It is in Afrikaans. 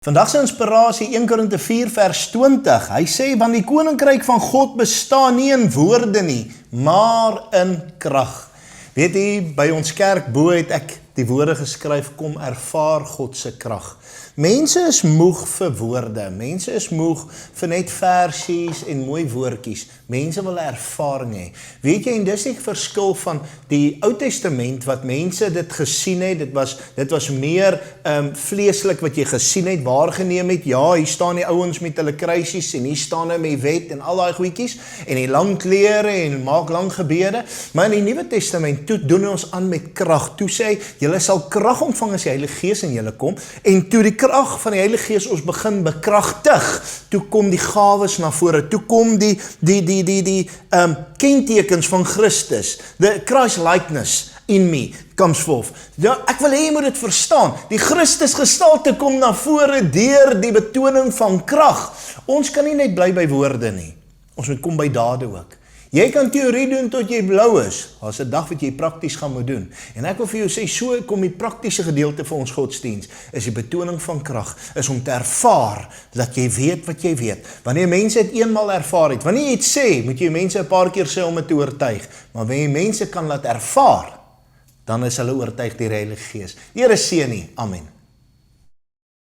Vandag se inspirasie 1 Korinte 4 vers 20. Hy sê, want die koninkryk van God bestaan nie in woorde nie, maar in krag. Weet jy, by ons kerk bo het ek die woorde geskryf, kom ervaar God se krag. Mense is moeg vir woorde, mense is moeg vir net versies en mooi woordjies. Mense wil ervaring hê. Weet jy, en dis die verskil van die Ou Testament wat mense dit gesien het, dit was meer vleeslik wat jy gesien het, waargeneem het. Ja, hier staan die ouens met hulle kruisies en hier staan hulle met wet en al daai goedjies en die lang klere en maak lang gebede. Maar in die Nuwe Testament toe doen ons aan met krag. Toe sê hy, julle sal krag ontvang as die Heilige Gees in julle kom en toe die krag van die Heilige Gees ons begin bekragtig, toe kom die gawes na vore, toe kom die kentekens van Christus, the Christ likeness in me comes forth. Ja, ek wil hê jy moet dit verstaan, die Christus gestalte kom na vore deur die betoning van krag. Ons kan nie net bly by woorde nie, ons moet kom by dade ook. Jy kan teorie doen tot jy blou is, as 'n dag wat jy prakties gaan moet doen. En ek wil vir jou sê, so kom die praktiese gedeelte van ons godsdiens, is die betoning van krag, is om te ervaar, dat jy weet wat jy weet. Wanneer mense het eenmaal ervaar het, wanneer jy het sê, moet jy mense 'n paar keer sê om het te oortuig, maar wanneer jy mense kan laat ervaar, dan is hulle oortuig deur die Heilige Gees. Die Here seën nie, amen.